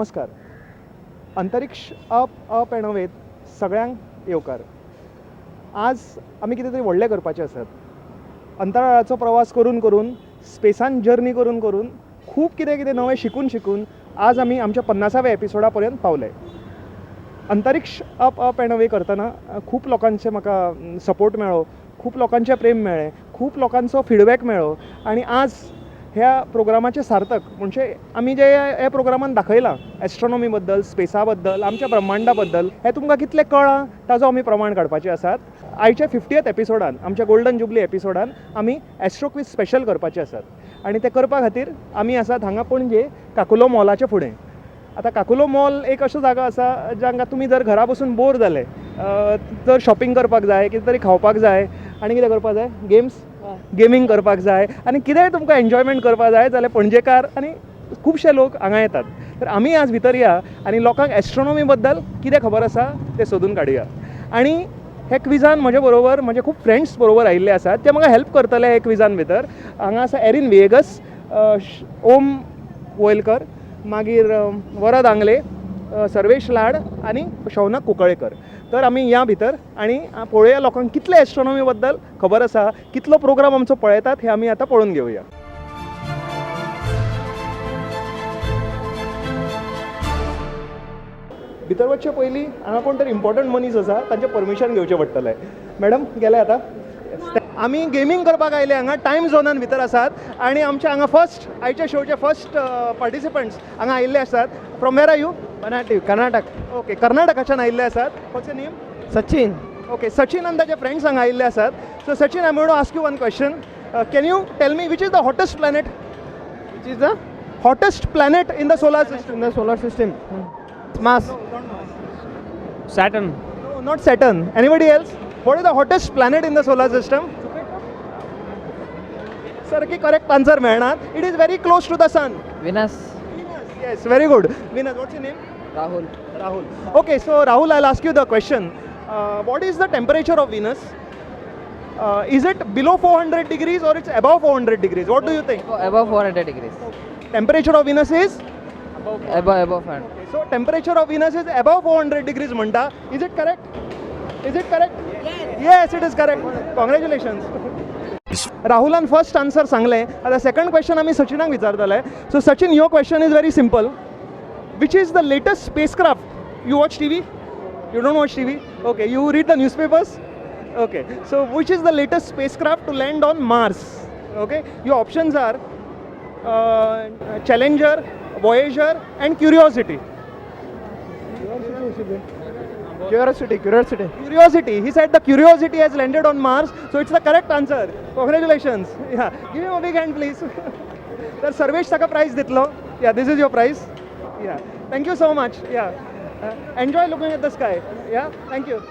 नमस्कार. अंतरिक्ष up end अवेत सगळ्यांक येवकार. आज आमी कितें तरी व्हडलें करपाचें आसात. अंतराळाचो प्रवास करून करून स्पेसान जर्नी करून करून खूब कितें कितें नवें शिकून आज आमी आमच्या 50व्या एपिसोडा पर्यंत पावले. अंतरिक्ष अप एंड अवे करतना खूब लोकांचे म्हाका सपोर्ट मेळ्ळो, खूब लोकांचें प्रेम मेळ्ळें, खूब लोकांचो फीडबॅक मेळ्ळो आनी आज ह्या प्रोग्रामाचें सार्थक म्हणजे आमी जे ह्या प्रोग्रामान दाखयलां एस्ट्रॉनॉमी बद्दल, स्पेसा बद्दल, आमच्या ब्रह्मांडा बद्दल हें तुमकां कितलें कळ्ळां ताजो आमी प्रमाण काडपाचे आसात. आयच्या 50th एपिसोडान, आमच्या गोल्डन जुबली एपिसोडान आमी एस्ट्रो क्विज स्पेशल करपाचे आसात आनी ते करपा खातीर आमी आसात हांगा पणजे काकुलो मॉलाच्या फुडें. आतां काकुलो मॉल एक असो जागो आसा जांकां तुमी जर घरा बसून बोर जाले, जर शॉपिंग करपाक जाय, कितें तरी खावपाक जाय आनी कितें करपाक जाय, गेमींग करपाक जाय आनी कितेंय तुमकां एन्जॉयमेंट करपाक जाय जाल्यार पणजेकार आनी खुबशे लोक हांगा येतात. तर आमी आज भितर या आनी लोकांक एस्ट्रॉनॉमी बद्दल कितें खबर आसा तें सोदून काडुया. आनी हे क्विजान म्हजे बरोबर म्हजे खूब फ्रेंड्स बरोबर आयिल्ले आसात, ते म्हाका हेल्प करतले हे क्विजान भितर. हांगा आसा एरिन विएगस, ओम वोयलकर, मागीर वरद आंगले, सर्वेश लाड आनी शौनक कुंकळेकर. तर आमी या भितर आनी पळोवया लोकांक कितले एस्ट्रॉनॉमी बद्दल खबर आसा, कितलो प्रोग्राम आमचो पळयतात हें आमी आतां पळोवन घेवया. भितर वचचे पयलीं हांगा कोण तरी इम्पॉर्टंट मनीस आसा, तांचें परमिशन घेवचें पडटलें. मॅडम गेले आतां. आमी गेमींग करपाक आयले हांगा टायम झोनान भितर आसात आनी आमचे हांगा फर्स्ट आयच्या शोचे फर्स्ट पार्टिसिपंट्स हांगा आयिल्ले आसात. From where are you? Karnataka. Okay, कर्नाटकाच्यान आयिल्ले आसात. What's your name? Sachin. Okay, Sachin आनी ताचे फ्रेंड्स हांगा आयिल्ले आसात. So Sachin, I am going to ask you one question. Can you tell me which is the hottest planet? Which is the hottest planet in the solar system? in the solar system? Mars. Saturn. No, not Saturn. Anybody else? What is the hottest planet in the solar system? Sir, correct answer मेळनात. It is very close to the sun. Venus. Venus. Yes, very good. Venus. What's your name? Rahul. Rahul. Okay, so Rahul, I'll ask you the question. What is the temperature of Venus? Is it below 400 degrees or it's above 400 degrees? What do you think? Above 400 degrees. Temperature of Venus is? Above 400. So temperature of Venus is above 400 degrees म्हणटा. Is it correct? Is it correct? Yes, it is correct. Congratulations. राहुलान first answer सांगले. आता second question आमी सचिनाक विचारतले. So Sachin, your question is very simple. Which is the latest spacecraft? You watch TV? You don't watch TV? Okay, you read the newspapers? Okay, so which is the latest spacecraft to land on Mars? Okay, your options are Challenger, Voyager and Curiosity. Curiosity. He said the Curiosity has landed on Mars, so it's the correct answer. Congratulations. Yeah, give him a big hand, please. Sir, Sarvesh taka prize ditlo. Yeah, this is your prize. Yeah, thank you so much. Yeah. Enjoy looking at the sky. Yeah, thank you.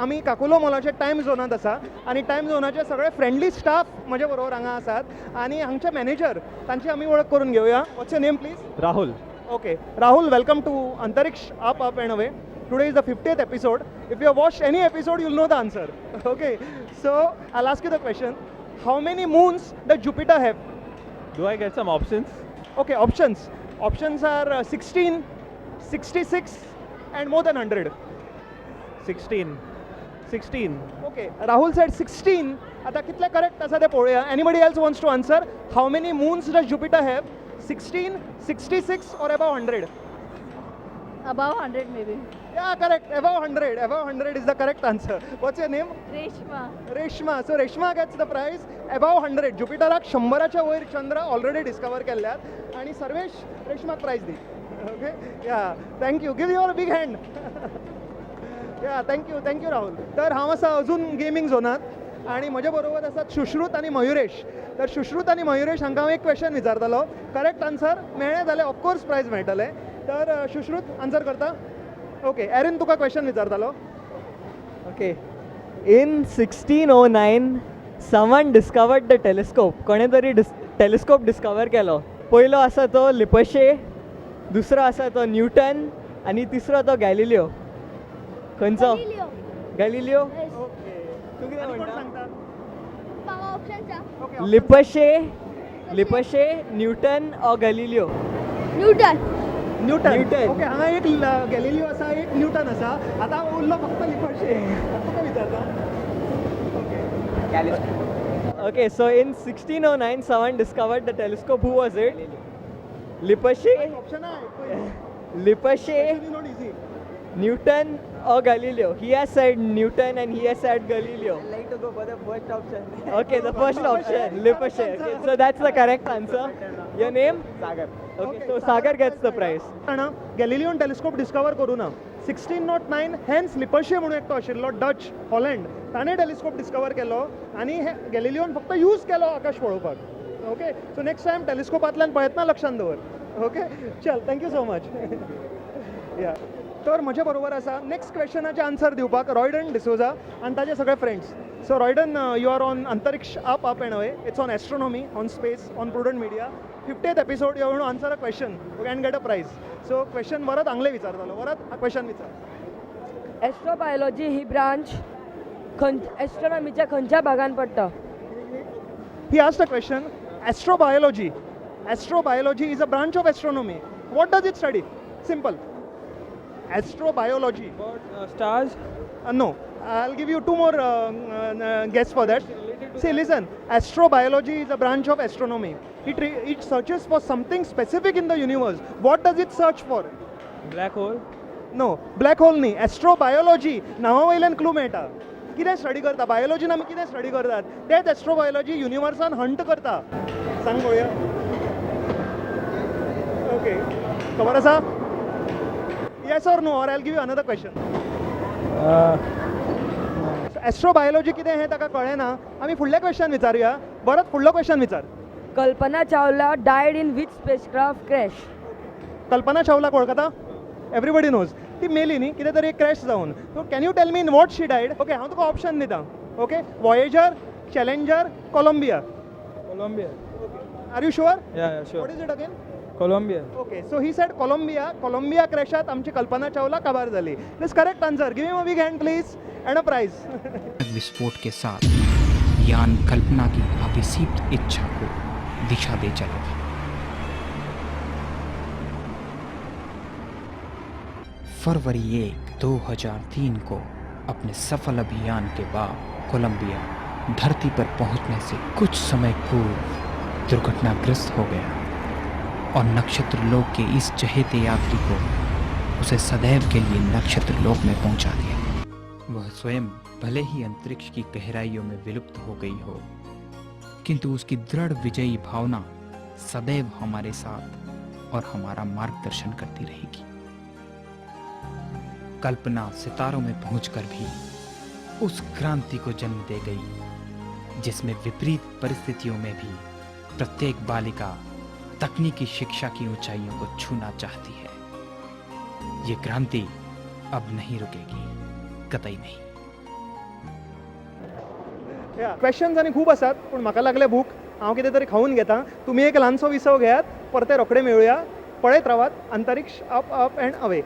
आमी Kakulo मॉलाच्या time झोनात आसा आनी time झोनाचे सगळे friendly staff म्हजे बरोबर हांगा आसात आनी हांगचे मॅनेजर तांची आमी वळख करून घेवया. What's your name please? Rahul. Okay, Rahul, welcome to Antariksh Up and Away. Today is the 50th episode. If you have watched any episode, you'll know the answer. Okay, so I'll ask you the question. How many moons does Jupiter have? Do I get some options? Okay, options. Options are 16, 66 and more than 100. 16. 16. Okay, Rahul said 16. आता कितले correct आसा ते पळोवया. Anybody else wants to answer? How many moons does Jupiter have? 16, 66 or above 100? Above 100 maybe. Yeah, correct. Above 100. Above 100 is the correct answer. What's your name? Reshma. Reshma. So Reshma gets the prize. Above 100. Jupiteraक 100च्या वयर चंद्र already डिस्कवर केल्यात आणि Sarvesh रेशमाक price दी. Okay या thank you. Give your big hand. या thank you Rahul. तर हांव आसा अजून gaming झोनात आणि म्हजे बरोबर आसात सुश्रुत आणि मयुरेश. तर सुश्रुत आणि मयुरेश हांकां हांव एक क्वेश्चन विचारतलो. करेक्ट आन्सर मेळ्ळें जाल्यार ऑफकोर्स प्रायज मेळटलें. तर सुश्रुत आन्सर करता? ओके एरिन तुका क्वेश्चन विचारतलो. Okay. In 1609, someone discovered the telescope. कोणे तरी टेलिस्कोप डिस्कवर केलो. पयलो आसा तो लिपशे, दुसरो आसा तो न्यूटन आनी तिसरो तो गॅलिलियो. खंयचो? Galileo. गॅलिलियो? Yes. तूं कितें आणि कोण म्हणटा? सांगता? Power options are Okay, लिपशे, Newton or Galileo? Newton. Newton. Newton. Okay हांगा एक गॅलिलियो आसा एक न्यूटन आसा. आतां उरलो फक्त लिपशे. तुका विचारता? Okay, so in 1609, someone discovered the telescope. Who was it? Lipashe, option आहे. Lipashe, not easy. Newton or Galileo? He has said Newton and he has said Galileo. I'd like to go for the first option. Okay, the first option, Lipashe. Okay, so that's the correct answer. Your name? Sagar. Okay, so Sagar gets the prize. गॅलिलियन telescope discover करू ना. 1609 Hans Lippershey म्हणून एकटो आशिल्लो Dutch Holland ताणें telescope discover केलो आनी हे गॅलिलियोन फक्त यूज केलो आकाश पळोवपाक. ओके सो नेक्स्ट टायम टेलिस्कोपांतल्यान पळयतना लक्षांत दवर. ओके चल थँक्यू सो मच. या तर म्हजे बरोबर आसा नेक्स्ट क्वेश्चनाचे आन्सर दिवपाक रॉयडन डिसोजा आनी ताजे सगळे friends. So Royden you are on Antariksh up and away. It's on astronomy, on space, on prudent media. 50th episode you have to answer a question you can get a prize. So question वरत आंगले विचारतलो. वरत question विचार. Astrobiology ही branch एस्ट्रोनॉमीच्या खंयच्या भागान पडटा? He asked a question. Astrobiology. Astrobiology is a branch of astronomy. What does it study? Simple. Astrobiology. Stars? No. I'll give you two more guess for that. See, listen. Astrobiology is a branch of astronomy. It searches for something specific in the universe. What does it search for? Black hole? No. Black hole न्ही. Astrobiology. नांवा वयल्यान clue मेळटा. कितें study करता बायोलॉजीन आमी कितें study करतात तेच एस्ट्रोबायोलॉजी युनिवर्सान हंट करता. सांग पळोवया. ओके खबर आसा? Yes or no or I give you another question. Astrobiology कितें हें ताका कळ्ळें ना. आमी फुडलें क्वेश्चन विचारुया. परत फुडलो क्वेश्चन विचार. Kalpana Chawla died in which spacecraft crash? Kalpana Chawla वळखता? Everybody knows. ती मेली न्ही कितें तरी क्रॅश जावन. So can you tell me in what she died? Okay हांव तुका ऑप्शन दिता. Okay Voyager, Challenger, Columbia. Columbia. Are you sure? Yeah, sure. What is it again? Columbia. Okay so he said Columbia क्रॅशात आमची कल्पना चावला काबार झाली. This correct answer. Give me a big hand please end a prize. विस्फोट के साथ यान कल्पना की अभिसीप्त इच्छा को दिशा दे चले. फरवरी 1, 2003 को अपने सफल अभियान के बाद कोलंबिया धरती पर पहुंचने से कुछ समय पूर्व दुर्घटनाग्रस्त हो गया और नक्षत्र लोक के इस चहेते यात्री को उसे सदैव के लिए नक्षत्र लोक में पहुंचा दिया. वह स्वयं भले ही अंतरिक्ष की गहराइयों में विलुप्त हो गई हो, किंतु उसकी दृढ़ विजयी भावना सदैव हमारे साथ और हमारा मार्गदर्शन करती रहेगी. कल्पना सितारों में पहुंचकर भी उस क्रांति को जन्म दे गई जिसमें विपरीत परिस्थितियों में भी प्रत्येक बालिका तकनीकी शिक्षा की ऊंचाइयों को छूना चाहती है. ये क्रांति अब नहीं रुकेगी, कतई नहीं. क्वेश्चन्स आनी खूब आसात पूण म्हाका लागले भूक हांव कितें तरी खावन घेता तुमी एक ल्हानसो विसव घेयात परते रोखडे मेळुया पळयत रावात अंतरिक्ष अप अप एंड अवे